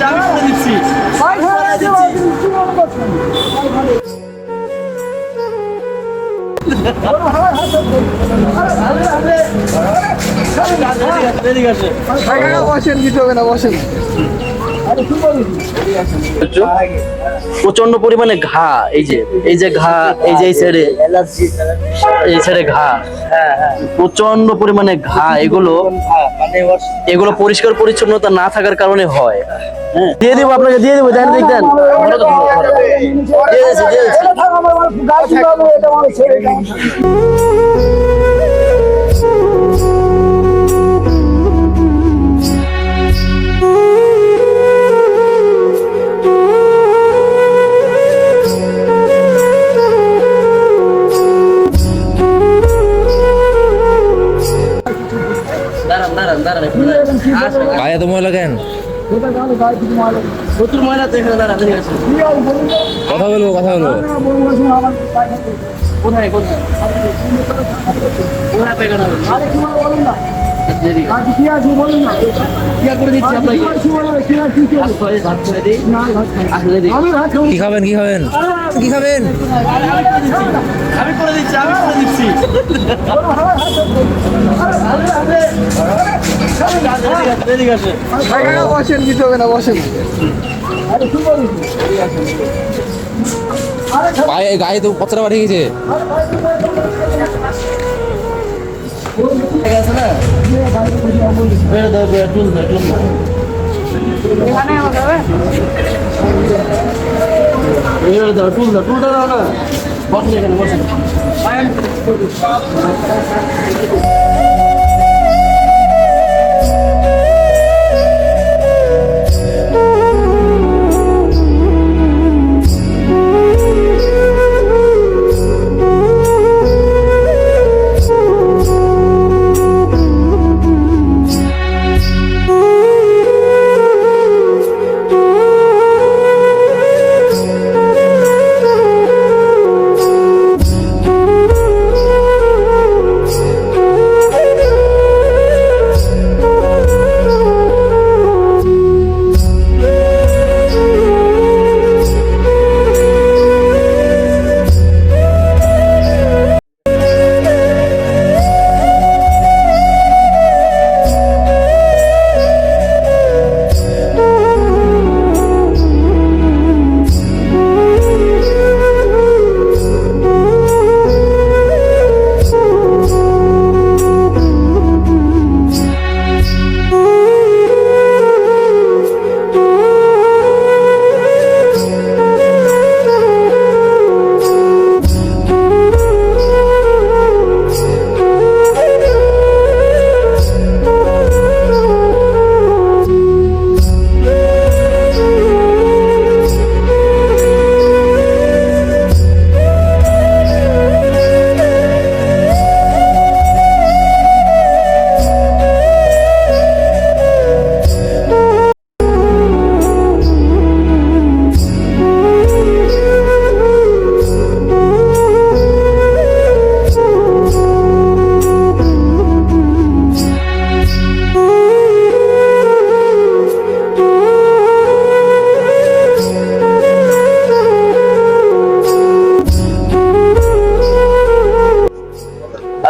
দিচ্ছি, আমি করে দিচ্ছি। বসেন, কিছু হবে না, বসেন। প্রচন্ড পরিমাণে ঘা, এই যে ঘা, এই যে এই সাইডে ঘা, প্রচন্ড পরিমাণে ঘা। এগুলো পরিষ্কার পরিচ্ছন্নতা না থাকার কারণে হয়। হ্যাঁ, দিয়ে দিব আপনাকে, দিয়ে দিব, দেন দেখতেন, দিয়ে দিচ্ছি। গায়ে এত ময়লা কেন? প্রচুর ময়লা তো এখানে। দাঁড়ান, কথা বলবো। কোথায় পেগানো করে দিচ্ছি আপনাকে। কি খাবেন? আমি করে দিচ্ছি। বসেন, কিছু হবে না, বসেন। গায়ে তো কতটা বাড়ি গেছে। টুলটা দাও না, বসেন এখানে, বসেন।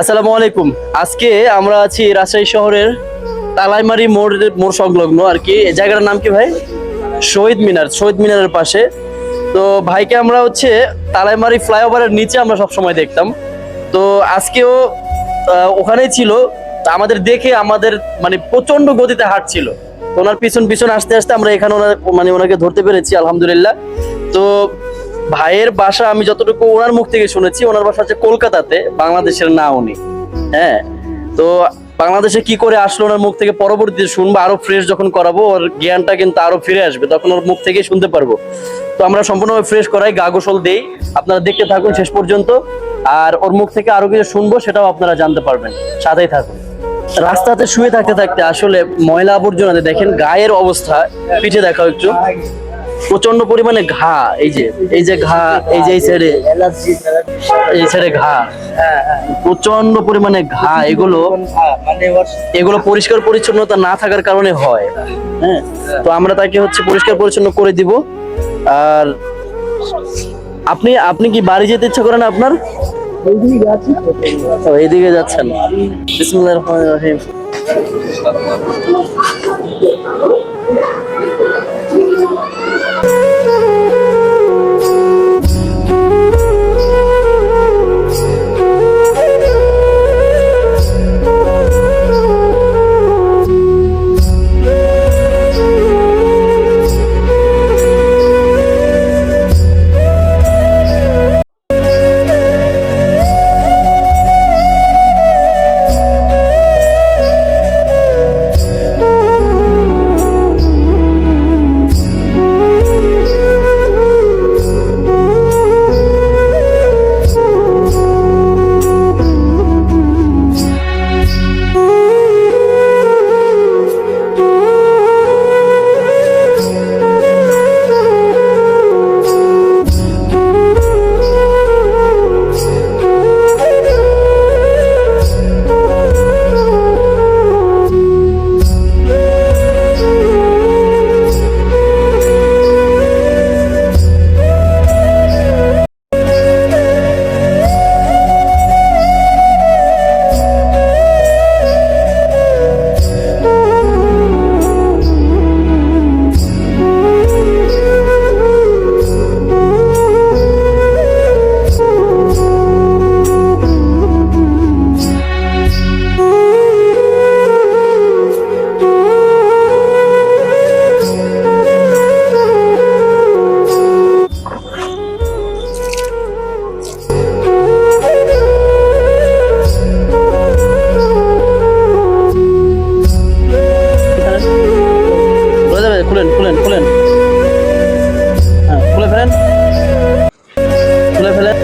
আসসালামু আলাইকুম। আজকে আমরা আছি রাজশাহী শহরের তালাইমারি মোড় সংলগ্ন আর কি। এই জায়গাটার নাম কি ভাই? শহীদ মিনারের পাশে। তো ভাইকে আমরা তালাইমারি ফ্লাইওভারের নিচে আমরা সবসময় দেখতাম। তো আজকেও ওখানেই ছিল। আমাদের দেখে আমাদের প্রচন্ড গতিতে হাঁটছিল। ওনার পিছন আসতে আসতে আমরা এখানে ওনাকে ধরতে পেরেছি আলহামদুলিল্লাহ। তো ভাইয়ের বাসা আমি যতটুকু ওনার মুখ থেকে শুনেছি, ওনার বাসা হচ্ছে কলকাতাতে, বাংলাদেশের না উনি। হ্যাঁ, তো বাংলাদেশে কি করে আসলো ওনার মুখ থেকে পরবর্তীতে শুনবো। আরো ফ্রেশ যখন করাবো ওর জ্ঞানটা কিন্তু আরো ফিরে আসবে, তখন ওর মুখ থেকেই শুনতে পারবো। তো আমরা সম্পূর্ণভাবে ফ্রেশ করাই, গা গোসল দেই। আপনারা দেখতে থাকুন শেষ পর্যন্ত, আর ওর মুখ থেকে আরো কিছু শুনবো, সেটাও আপনারা জানতে পারবেন। সাথেই থাকুন। রাস্তাতে শুয়ে থাকতে থাকতে আসলে ময়লা আবর্জনাতে দেখেন গায়ের অবস্থা। পিঠে দেখাও একটু, প্রচন্ড পরিমাণে ঘা, এই যে ঘা, এই যে এই সাইডে ঘা, প্রচন্ড পরিমাণে ঘা, এগুলো পরিষ্কার পরিচ্ছন্নতা না থাকার কারণে হয়। হ্যাঁ, তো আমরা তাকে হচ্ছে পরিষ্কার পরিচ্ছন্ন করে দিব। আর আপনি কি বাড়ি যেতে ইচ্ছা করেন আপনার? ও, এইদিকে যাচ্ছেন। বিসমিল্লাহির রহমানির রহিম। খুলেন খুলেন খুলেন, হ্যাঁ খুলে ফেলেন, খুলে ফেলেন।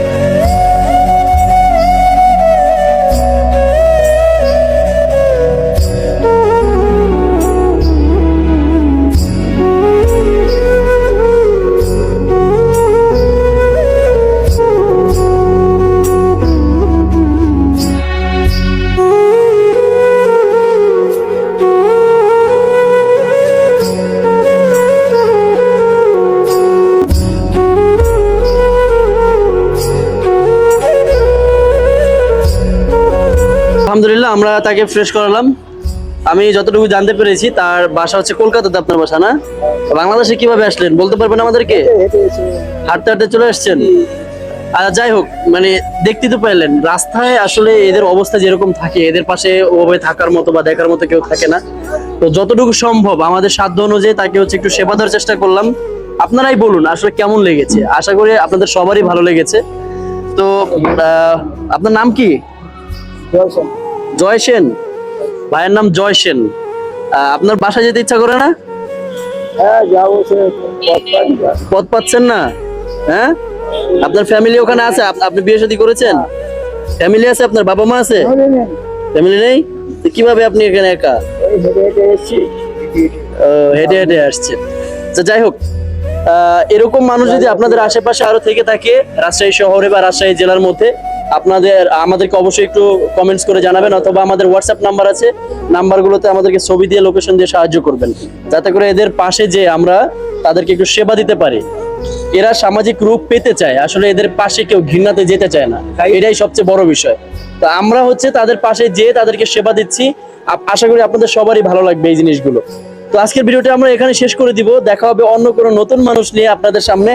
আলহামদুলিল্লাহ, আমরা তাকে ফ্রেশ করালাম। আমি যতটুকু জানতে পেরেছি তার বাসা হচ্ছে কলকাতাতে। আপনার বাসা না? বাংলাদেশে কিভাবে আসলেন বলতে পারবেন আমাদেরকে? হাঁটতে হাঁটতে চলে আসছেন? আর যাই হোক, মানে দেখতে তো পাইলেন রাস্তায় আসলে এদের অবস্থা যেরকম থাকে, এদের পাশে ওভাবে থাকার মতো বা দেখার মতো কেউ থাকে না। তো যতটুকু সম্ভব আমাদের সাধ্য অনুযায়ী তাকে হচ্ছে একটু সেবা দেওয়ার চেষ্টা করলাম। আপনারাই বলুন আসলে কেমন লেগেছে। আশা করি আপনাদের সবারই ভালো লেগেছে। তো আপনার নাম কি? জয় সেন। ভাইয়ের নাম জয় সেন। আপনার বাসায় যেতে ইচ্ছা করে না? পথ পাচ্ছেন না? হ্যাঁ, আপনার ফ্যামিলি ওখানে আছে? আপনি বিয়ে শাদী করেছেন? ফ্যামিলি আছে? আপনার বাবা মা আছে? ফ্যামিলি নেই? তো কিভাবে আপনি এখানে একা? হেঁটে হেঁটে আসছেন। তো যাই হোক, এরকম মানুষ যদি আপনাদের আশেপাশে আরো থেকে থাকে রাজশাহী শহরে বা রাজশাহী জেলার মধ্যে, আমাদেরকে অবশ্যই একটু কমেন্টস করে জানাবেন, অথবা আমাদের হোয়াটসঅ্যাপ নাম্বার আছে, নাম্বারগুলোতে আমাদেরকে ছবি দিয়ে লোকেশন দিয়ে সাহায্য করবেন, যাতে করে এদের পাশে যে আমরা তাদেরকে একটু সেবা দিতে পারি। এরা সামাজিক রূপ পেতে চায়, আসলে এদের পাশে কেউ ঘৃণাতে যেতে চায় না, এটাই সবচেয়ে বড় বিষয়। তো আমরা হচ্ছে তাদের পাশে যেয়ে তাদেরকে সেবা দিচ্ছি। আশা করি আপনাদের সবারই ভালো লাগবে এই জিনিসগুলো। তো আজকের ভিডিওটা আমরা এখানে শেষ করে দিব। দেখা হবে অন্য কোনো নতুন মানুষ নিয়ে আপনাদের সামনে।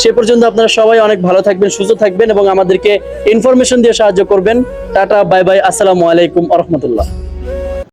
সে পর্যন্ত আপনারা সবাই অনেক ভালো থাকবেন, সুস্থ থাকবেন এবং আমাদেরকে ইনফরমেশন দিয়ে সাহায্য করবেন। টাটা, বাই বাই, আসসালামু আলাইকুম ওয়া রাহমাতুল্লাহ।